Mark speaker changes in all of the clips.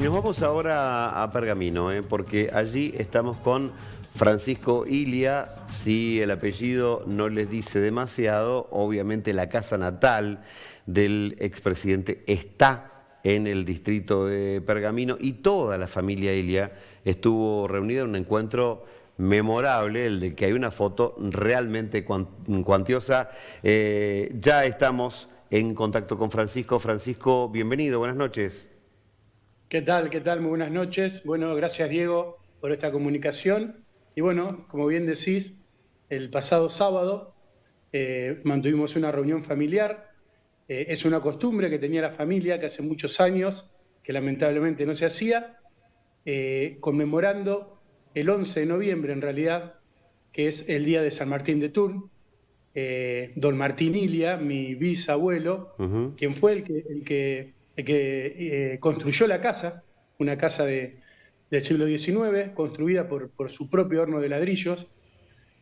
Speaker 1: Y nos vamos ahora a Pergamino, porque allí estamos con Francisco Ilia. Si el apellido no les dice demasiado, obviamente la casa natal del expresidente está en el distrito de Pergamino y toda la familia Ilia estuvo reunida en un encuentro memorable, el de que hay una foto realmente cuantiosa. Ya estamos en contacto con Francisco. Francisco, bienvenido, buenas noches.
Speaker 2: ¿Qué tal? ¿Qué tal? Muy buenas noches. Bueno, gracias Diego por esta comunicación. Y bueno, como bien decís, el pasado sábado mantuvimos una reunión familiar. Es una costumbre que tenía la familia, que hace muchos años, que lamentablemente no se hacía, conmemorando el 11 de noviembre en realidad, que es el día de San Martín de Tours. Don Martín Ilia, mi bisabuelo, quien fue el que construyó la casa, una casa del siglo XIX, construida por su propio horno de ladrillos.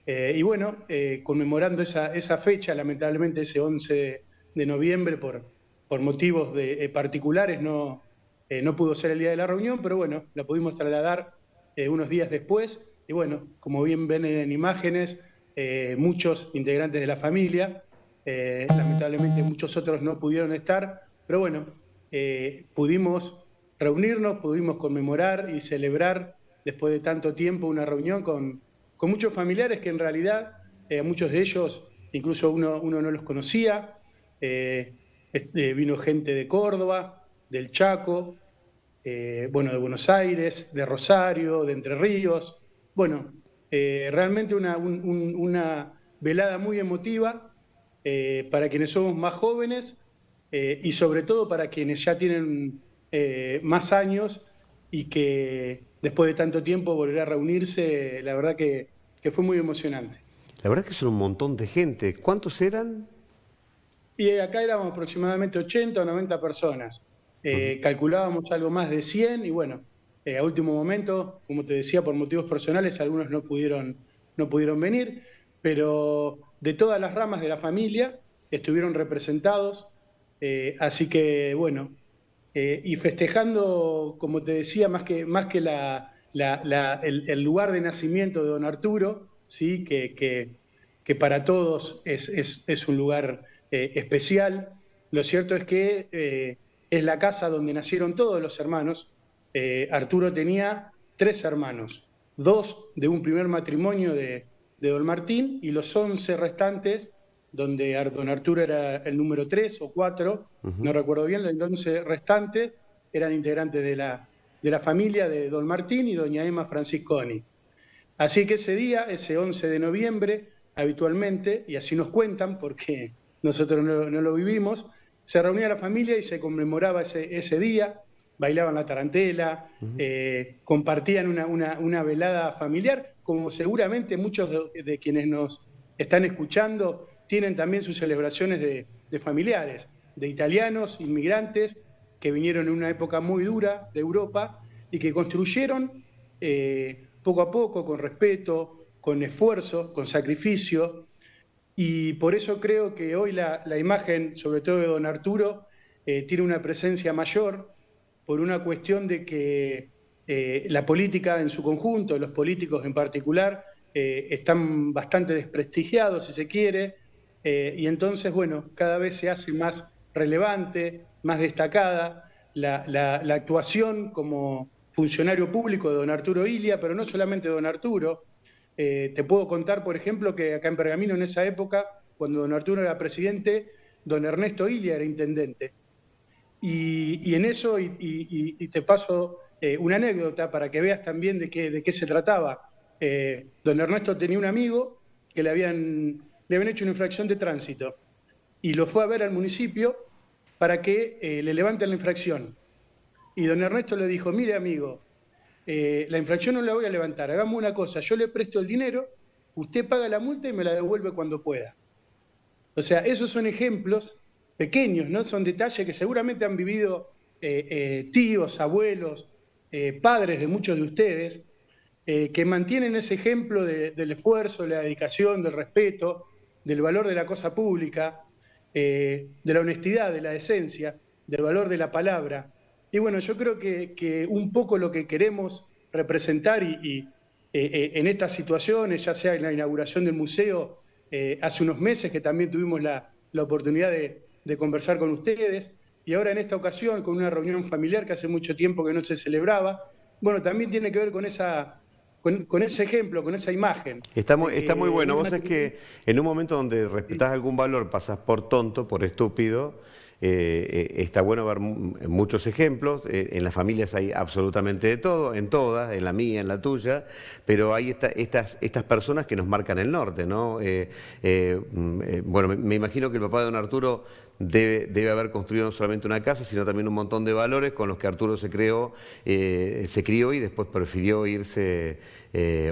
Speaker 2: Y bueno, conmemorando esa fecha, lamentablemente ese 11 de noviembre, por motivos particulares, no pudo ser el día de la reunión, pero bueno, la pudimos trasladar unos días después. Y bueno, como bien ven en imágenes, muchos integrantes de la familia, lamentablemente muchos otros no pudieron estar, pero bueno, pudimos reunirnos, pudimos conmemorar y celebrar después de tanto tiempo una reunión con muchos familiares que en realidad muchos de ellos, incluso uno no los conocía. Vino gente de Córdoba, del Chaco, bueno, de Buenos Aires, de Rosario, de Entre Ríos. Bueno, realmente una velada muy emotiva para quienes somos más jóvenes y sobre todo para quienes ya tienen más años y que después de tanto tiempo volver a reunirse, la verdad que fue muy emocionante.
Speaker 1: La verdad es que son un montón de gente. ¿Cuántos eran?
Speaker 2: Y acá éramos aproximadamente 80 o 90 personas. Calculábamos algo más de 100 y bueno, a último momento, como te decía, por motivos personales, algunos no pudieron venir, pero de todas las ramas de la familia estuvieron representados. Así que bueno, y festejando, como te decía, más que el lugar de nacimiento de don Arturo, ¿sí? Que para todos es un lugar especial. Lo cierto es que es la casa donde nacieron todos los hermanos. Arturo tenía 3 hermanos, 2 de un primer matrimonio de don Martín y los 11 restantes, donde don Arturo era el número 3 o 4, no recuerdo bien, los 11 restantes eran integrantes de la familia de don Martín y doña Emma Francisconi. Así que ese día, ese 11 de noviembre, habitualmente, y así nos cuentan porque nosotros no lo vivimos, se reunía la familia y se conmemoraba ese día, bailaban la tarantela, compartían una velada familiar, como seguramente muchos de quienes nos están escuchando tienen también sus celebraciones de familiares, de italianos, inmigrantes, que vinieron en una época muy dura de Europa y que construyeron poco a poco, con respeto, con esfuerzo, con sacrificio. Y por eso creo que hoy la imagen, sobre todo de don Arturo, tiene una presencia mayor por una cuestión de que la política en su conjunto, los políticos en particular, están bastante desprestigiados, si se quiere, y entonces, bueno, cada vez se hace más relevante, más destacada la actuación como funcionario público de don Arturo Ilia, pero no solamente don Arturo. Te puedo contar, por ejemplo, que acá en Pergamino, en esa época, cuando don Arturo era presidente, don Ernesto Ilia era intendente. Y en eso, y te paso una anécdota para que veas también de qué se trataba. Don Ernesto tenía un amigo que le habían hecho una infracción de tránsito y lo fue a ver al municipio para que le levanten la infracción. Y don Ernesto le dijo: mire, amigo, la infracción no la voy a levantar, hagamos una cosa, yo le presto el dinero, usted paga la multa y me la devuelve cuando pueda. O sea, esos son ejemplos pequeños, ¿no? Son detalles que seguramente han vivido tíos, abuelos, padres de muchos de ustedes, que mantienen ese ejemplo del esfuerzo, de la dedicación, del respeto, del valor de la cosa pública, de la honestidad, de la decencia, del valor de la palabra. Y bueno, yo creo que un poco lo que queremos representar en estas situaciones, ya sea en la inauguración del museo, hace unos meses que también tuvimos la oportunidad de conversar con ustedes, y ahora en esta ocasión con una reunión familiar que hace mucho tiempo que no se celebraba, bueno, también tiene que ver con con ese ejemplo, con esa imagen.
Speaker 1: Está
Speaker 2: De
Speaker 1: está muy
Speaker 2: que
Speaker 1: bueno.
Speaker 2: un
Speaker 1: Vos sabés
Speaker 2: matrimonio...
Speaker 1: que en un momento donde respetás algún valor, pasás por tonto, por estúpido. Está bueno ver muchos ejemplos. En las familias hay absolutamente de todo, en todas, en la mía, en la tuya, pero hay estas personas que nos marcan el norte, ¿no? Bueno, me imagino que el papá de don Arturo debe haber construido no solamente una casa, sino también un montón de valores con los que Arturo se crió y después prefirió irse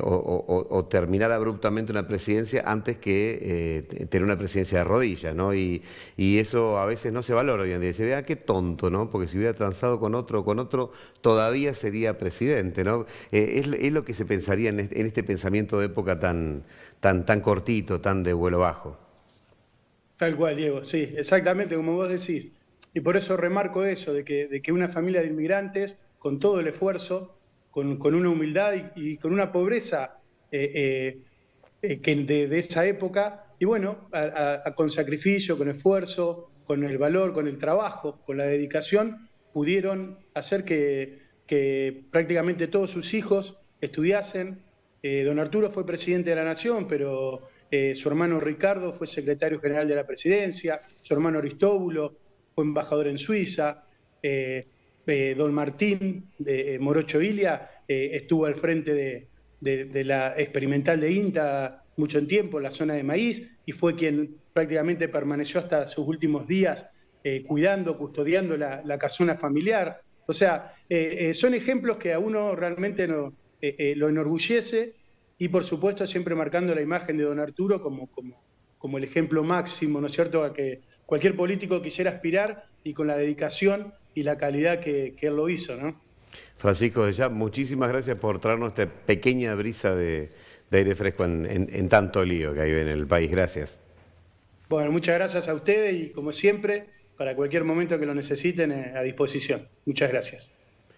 Speaker 1: o terminar abruptamente una presidencia antes que tener una presidencia de rodillas, ¿no? Y eso a veces no se valora hoy en día. Se vea qué tonto, ¿no? Porque si hubiera transado con otro, todavía sería presidente, ¿no? Es lo que se pensaría en este pensamiento de época tan cortito, tan de vuelo bajo.
Speaker 2: Tal cual, Diego, sí, exactamente como vos decís. Y por eso remarco eso, de que una familia de inmigrantes, con todo el esfuerzo, con una humildad y con una pobreza de esa época, y bueno, con sacrificio, con esfuerzo, con el valor, con el trabajo, con la dedicación, pudieron hacer que prácticamente todos sus hijos estudiasen. Don Arturo fue presidente de la Nación, pero su hermano Ricardo fue secretario general de la presidencia, su hermano Aristóbulo fue embajador en Suiza, don Martín de Morocho Ilia estuvo al frente de la experimental de INTA mucho tiempo en la zona de maíz y fue quien prácticamente permaneció hasta sus últimos días cuidando, custodiando la casona familiar. O sea, son ejemplos que a uno realmente lo enorgullece y por supuesto siempre marcando la imagen de don Arturo como el ejemplo máximo, ¿no es cierto?, a que cualquier político quisiera aspirar y con la dedicación y la calidad que él lo hizo, ¿no?
Speaker 1: Francisco, de ya, muchísimas gracias por traernos esta pequeña brisa de aire fresco en tanto lío que hay en el país. Gracias.
Speaker 2: Bueno, muchas gracias a ustedes y como siempre, para cualquier momento que lo necesiten, a disposición. Muchas gracias.